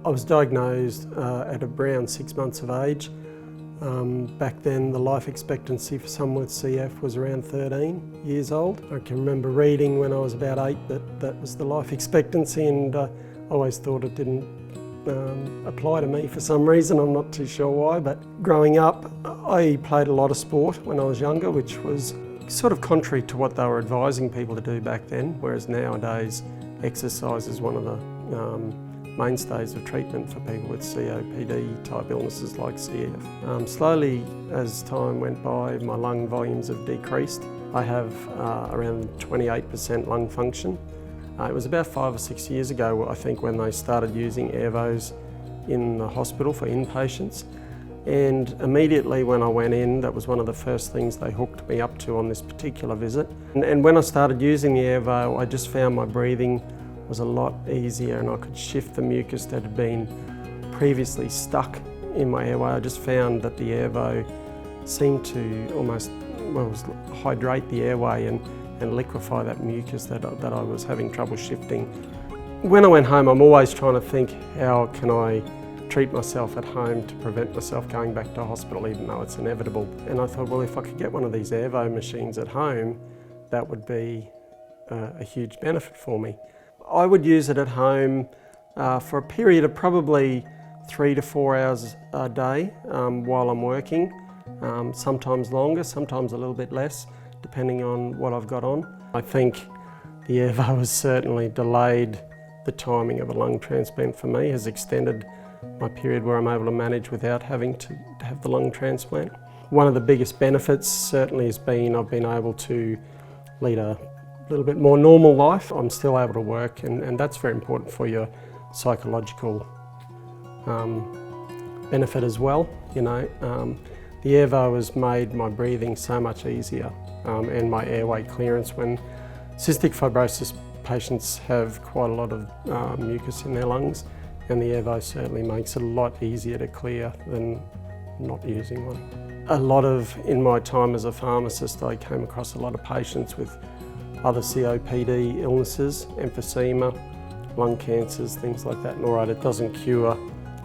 I was diagnosed at around 6 months of age. Back then the life expectancy for someone with CF was around 13 years old. I can remember reading when I was about 8 that was the life expectancy, and I always thought it didn't apply to me for some reason. I'm not too sure why, but growing up I played a lot of sport when I was younger, which was sort of contrary to what they were advising people to do back then, whereas nowadays exercise is one of the mainstays of treatment for people with COPD type illnesses like CF. Slowly as time went by, my lung volumes have decreased. I have around 28% lung function. It was about 5 or 6 years ago, I think, when they started using airvos in the hospital for inpatients. And immediately when I went in, that was one of the first things they hooked me up to on this particular visit. And when I started using the airvo, I just found my breathing was a lot easier, and I could shift the mucus that had been previously stuck in my airway. I just found that the airvo seemed to almost hydrate the airway and liquefy that mucus that I was having trouble shifting. When I went home, I'm always trying to think, how can I treat myself at home to prevent myself going back to hospital, even though it's inevitable. And I thought, well, if I could get one of these airvo machines at home, that would be a huge benefit for me. I would use it at home for a period of probably 3 to 4 hours a day while I'm working, sometimes longer, sometimes a little bit less, depending on what I've got on. I think the airvo has certainly delayed the timing of a lung transplant for me, has extended my period where I'm able to manage without having to have the lung transplant. One of the biggest benefits certainly has been I've been able to lead a little bit more normal life. I'm still able to work, and that's very important for your psychological benefit as well. You know, the airvo has made my breathing so much easier and my airway clearance. When cystic fibrosis patients have quite a lot of mucus in their lungs, and the airvo certainly makes it a lot easier to clear than not using one. In my time as a pharmacist, I came across a lot of patients with other COPD illnesses, emphysema, lung cancers, things like that. And all right, it doesn't cure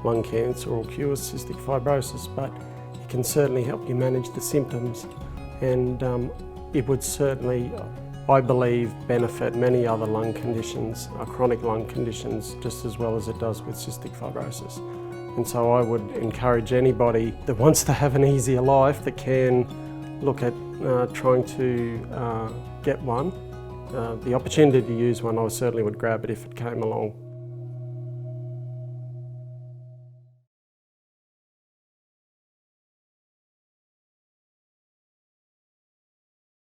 lung cancer or cure cystic fibrosis, but it can certainly help you manage the symptoms. And it would certainly, I believe, benefit many other lung conditions, chronic lung conditions, just as well as it does with cystic fibrosis. And so I would encourage anybody that wants to have an easier life, that can look at trying to get one. The opportunity to use one, I certainly would grab it if it came along.